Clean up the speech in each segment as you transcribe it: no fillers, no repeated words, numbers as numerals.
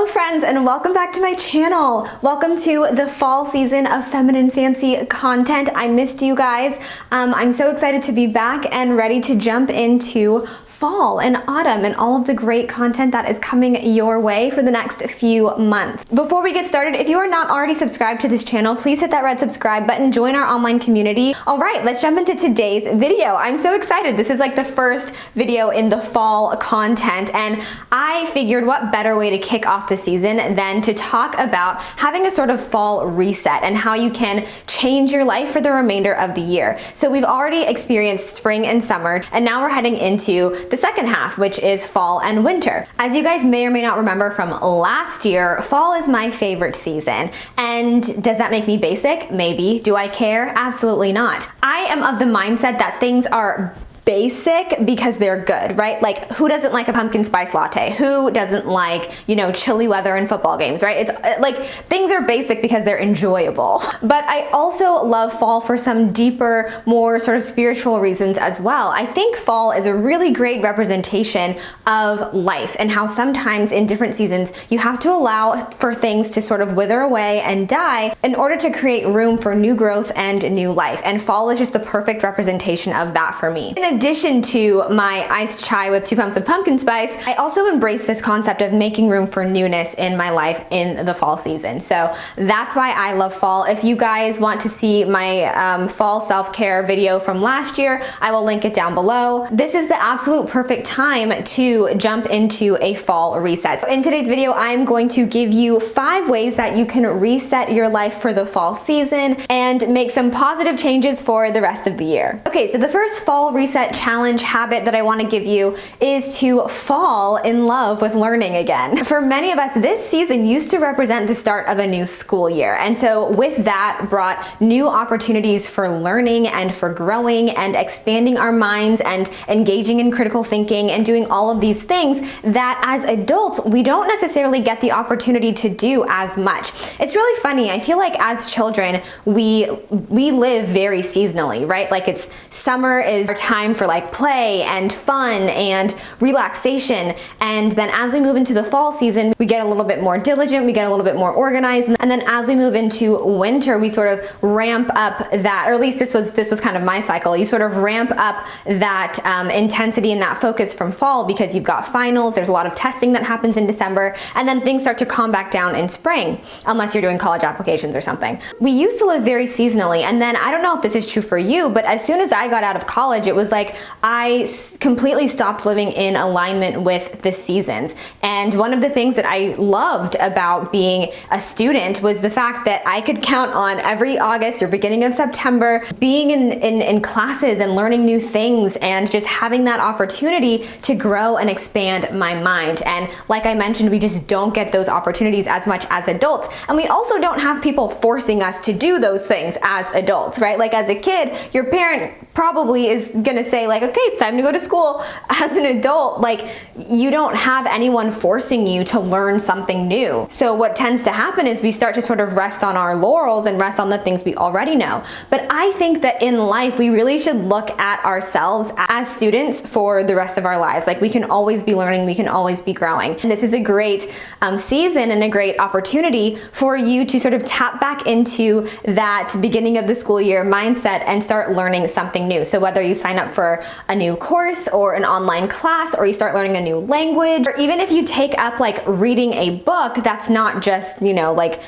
Hello friends, and welcome back to my channel. Welcome to the fall season of Feminine Fancy content. I missed you guys. I'm so excited to be back and ready to jump into fall and autumn and all of the great content that is coming your way for the next few months. Before we get started, if you are not already subscribed to this channel, please hit that red subscribe button, join our online community. All right, let's jump into today's video. I'm so excited. This is like the first video in the fall content, and I figured what better way to kick off the season than to talk about having a sort of fall reset and how you can change your life for the remainder of the year. So we've already experienced spring and summer, and now we're heading into the second half, which is fall and winter. As you guys may or may not remember from last year, fall is my favorite season. And does that make me basic? Maybe. Do I care? Absolutely not. I am of the mindset that things are basic because they're good, right? Like, who doesn't like a pumpkin spice latte? Who doesn't like, you know, chilly weather and football games, right? It's like, things are basic because they're enjoyable. But I also love fall for some deeper, more sort of spiritual reasons as well. I think fall is a really great representation of life and how sometimes in different seasons you have to allow for things to sort of wither away and die in order to create room for new growth and new life. And fall is just the perfect representation of that for me. In addition to my iced chai with 2 pumps of pumpkin spice, I also embrace this concept of making room for newness in my life in the fall season. So that's why I love fall. If you guys want to see my fall self-care video from last year, I will link it down below. This is the absolute perfect time to jump into a fall reset. So in today's video, I'm going to give you 5 ways that you can reset your life for the fall season and make some positive changes for the rest of the year. Okay, so the first fall reset challenge habit that I want to give you is to fall in love with learning again. For many of us, this season used to represent the start of a new school year. And so with that brought new opportunities for learning and for growing and expanding our minds and engaging in critical thinking and doing all of these things that as adults, we don't necessarily get the opportunity to do as much. It's really funny. I feel like as children, we live very seasonally, right? Like, it's summer is our time for like play and fun and relaxation, and then as we move into the fall season, we get a little bit more diligent, we get a little bit more organized, and then as we move into winter, we sort of ramp up that, or at least this was kind of my cycle. You sort of ramp up that intensity and that focus from fall because you've got finals, there's a lot of testing that happens in December, and then things start to calm back down in spring, unless you're doing college applications or something. We used to live very seasonally, and then I don't know if this is true for you, but as soon as I got out of college, it was like I completely stopped living in alignment with the seasons. And one of the things that I loved about being a student was the fact that I could count on every August or beginning of September being in classes and learning new things and just having that opportunity to grow and expand my mind. And like I mentioned, we just don't get those opportunities as much as adults. And we also don't have people forcing us to do those things as adults, right? Like, as a kid, your parent probably is gonna say like, okay, it's time to go to school. As an adult, like, you don't have anyone forcing you to learn something new. So what tends to happen is we start to sort of rest on our laurels and rest on the things we already know. But I think that in life, we really should look at ourselves as students for the rest of our lives. Like, we can always be learning, we can always be growing. And this is a great season and a great opportunity for you to sort of tap back into that beginning of the school year mindset and start learning something new. So whether you sign up for a new course or an online class, or you start learning a new language, or even if you take up like reading a book that's not just, you know, like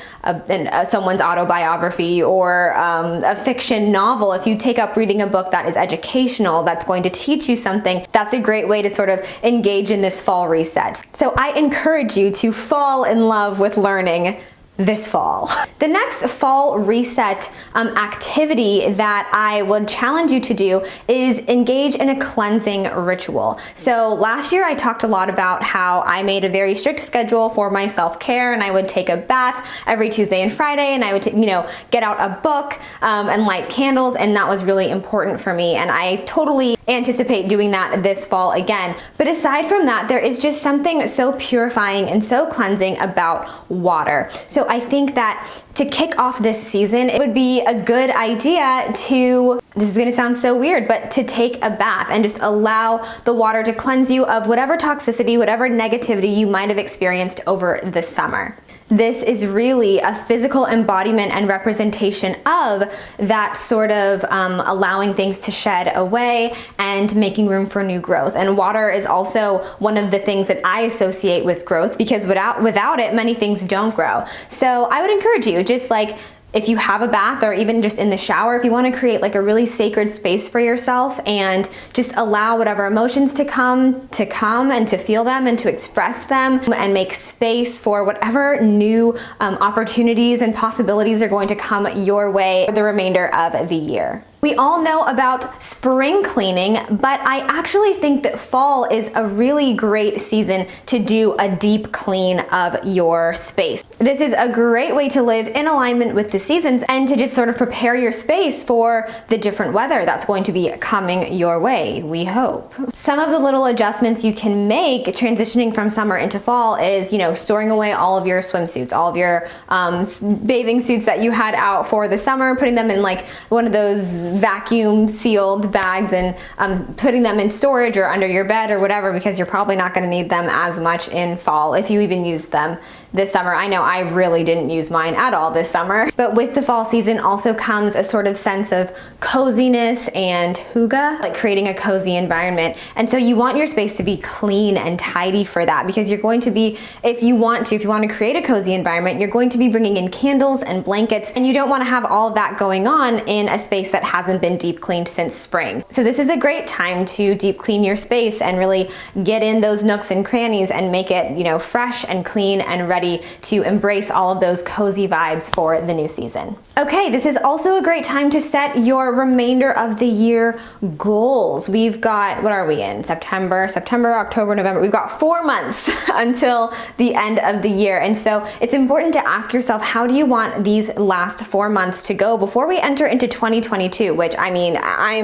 someone's autobiography or a fiction novel, if you take up reading a book that is educational, that's going to teach you something, that's a great way to sort of engage in this fall reset. So I encourage you to fall in love with learning this fall. The next fall reset activity that I would challenge you to do is engage in a cleansing ritual. So last year I talked a lot about how I made a very strict schedule for my self-care, and I would take a bath every Tuesday and Friday, and I would get out a book and light candles, and that was really important for me. And I totally anticipate doing that this fall again. But aside from that, there is just something so purifying and so cleansing about water. So I think that to kick off this season, it would be a good idea to, this is gonna sound so weird, but to take a bath and just allow the water to cleanse you of whatever toxicity, whatever negativity you might have experienced over the summer. This is really a physical embodiment and representation of that sort of allowing things to shed away and making room for new growth. And water is also one of the things that I associate with growth, because without it, many things don't grow. So I would encourage you, just like, if you have a bath or even just in the shower, if you want to create like a really sacred space for yourself and just allow whatever emotions to come and to feel them and to express them, and make space for whatever new opportunities and possibilities are going to come your way for the remainder of the year. We all know about spring cleaning, but I actually think that fall is a really great season to do a deep clean of your space. This is a great way to live in alignment with the seasons and to just sort of prepare your space for the different weather that's going to be coming your way, we hope. Some of the little adjustments you can make transitioning from summer into fall is, storing away all of your swimsuits, all of your bathing suits that you had out for the summer, putting them in like one of those vacuum sealed bags and putting them in storage or under your bed or whatever, because you're probably not going to need them as much in fall if you even use them this summer. I know I really didn't use mine at all this summer. But with the fall season also comes a sort of sense of coziness and hygge, like creating a cozy environment. And so you want your space to be clean and tidy for that, because you're going to be, if you want to create a cozy environment, you're going to be bringing in candles and blankets, and you don't want to have all of that going on in a space that hasn't been deep cleaned since spring. So this is a great time to deep clean your space and really get in those nooks and crannies and make it, fresh and clean and ready to embrace all of those cozy vibes for the new season. Okay, this is also a great time to set your remainder of the year goals. We've got, what are we in? September, October, November. We've got 4 months until the end of the year. And so it's important to ask yourself, how do you want these last 4 months to go before we enter into 2022, which I'm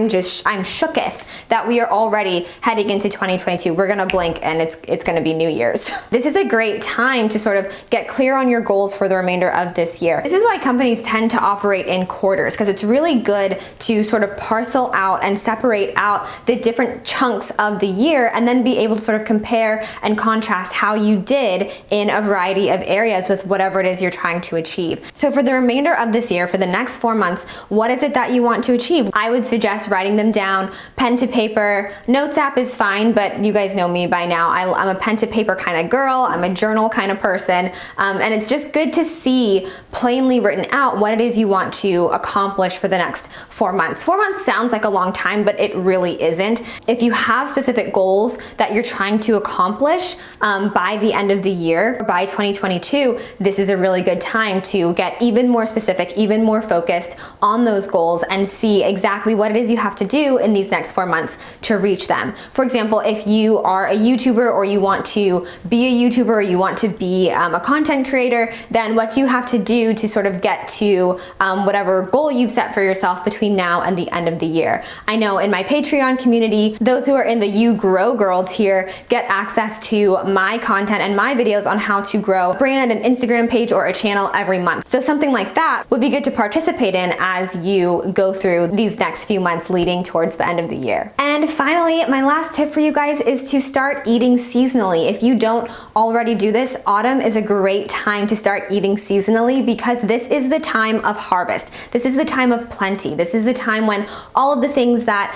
shooketh that we are already heading into 2022. We're gonna blink and it's gonna be New Year's. This is a great time to sort of get clear on your goals for the remainder of this year. This is why companies tend to operate in quarters, because it's really good to sort of parcel out and separate out the different chunks of the year and then be able to sort of compare and contrast how you did in a variety of areas with whatever it is you're trying to achieve. So for the remainder of this year, for the next 4 months, what is it that you want to achieve? I would suggest writing them down, pen to paper. Notes app is fine, but you guys know me by now. I'm a pen to paper kind of girl. I'm a journal kind of person. And it's just good to see plainly written out what it is you want to accomplish for the next 4 months. 4 months sounds like a long time, but it really isn't. If you have specific goals that you're trying to accomplish by the end of the year, or by 2022, this is a really good time to get even more specific, even more focused on those goals and see exactly what it is you have to do in these next 4 months to reach them. For example, if you are a YouTuber or you want to be a YouTuber or you want to be a content creator, then what you have to do to sort of get to whatever goal you've set for yourself between now and the end of the year. I know in my Patreon community, those who are in the You Grow Girl tier get access to my content and my videos on how to grow a brand, an Instagram page, or a channel every month. So something like that would be good to participate in as you go through these next few months leading towards the end of the year. And finally, my last tip for you guys is to start eating seasonally. If you don't already do this, autumn is a great time to start eating seasonally, because this is the time of harvest. This is the time of plenty. This is the time when all of the things that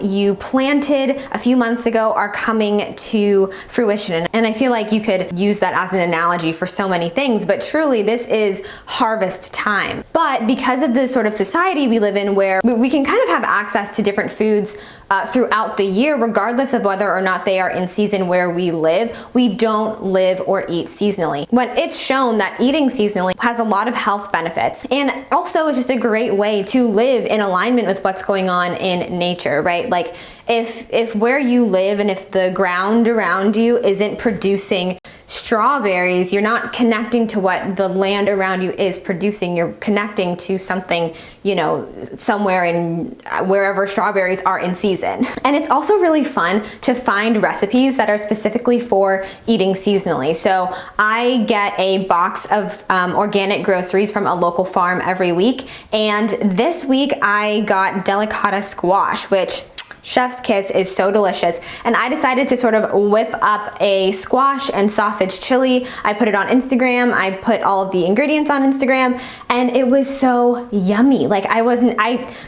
you planted a few months ago are coming to fruition. And I feel like you could use that as an analogy for so many things, but truly this is harvest time. But because of the sort of society we live in, where we can kind of have access to different foods throughout the year, regardless of whether or not they are in season where we live, we don't live or eat seasonally. When it's shown that eating seasonally has a lot of health benefits, and also it's just a great way to live in alignment with what's going on in nature, right? Like if where you live and if the ground around you isn't producing strawberries, you're not connecting to what the land around you is producing. You're connecting to something, you know, somewhere in wherever strawberries are in season. And it's also really fun to find recipes that are specifically for eating seasonally. So I get a box of organic groceries from a local farm every week. And this week I got delicata squash, which chef's kiss, is so delicious. And I decided to sort of whip up a squash and sausage chili. I put it on Instagram. I put all of the ingredients on Instagram, and it was so yummy. Like I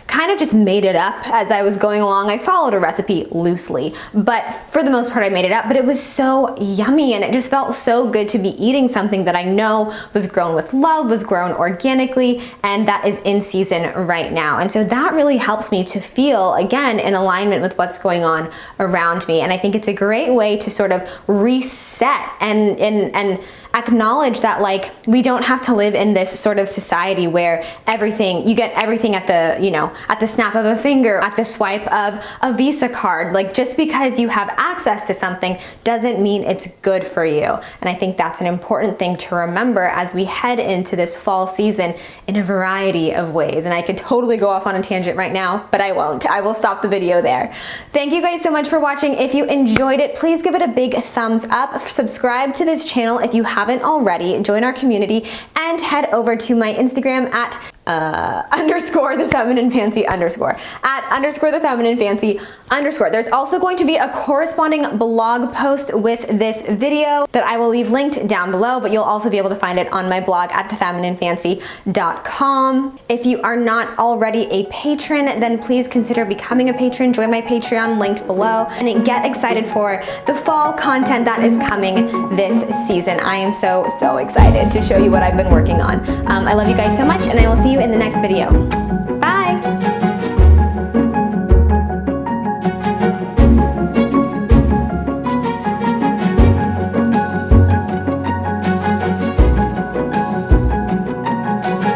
kind of just made it up as I was going along. I followed a recipe loosely, but for the most part I made it up, but it was so yummy, and it just felt so good to be eating something that I know was grown with love, was grown organically, and that is in season right now. And so that really helps me to feel, again, in alignment with what's going on around me. And I think it's a great way to sort of reset and acknowledge that, like, we don't have to live in this sort of society where you get everything at the, you know, at the snap of a finger, at the swipe of a Visa card. Like, just because you have access to something doesn't mean it's good for you. And I think that's an important thing to remember as we head into this fall season in a variety of ways. And I could totally go off on a tangent right now, but I won't. I will stop the video there. Thank you guys so much for watching. If you enjoyed it, please give it a big thumbs up. Subscribe to this channel if you haven't already. Join our community and head over to my Instagram at _thefemininefancy _@_thefemininefancy_. There's also going to be a corresponding blog post with this video that I will leave linked down below, but you'll also be able to find it on my blog at thefemininefancy.com. If you are not already a patron, then please consider becoming a patron. Join my Patreon linked below and get excited for the fall content that is coming this season. I am so excited to show you what I've been working on. I love you guys so much, and I will see you in the next video.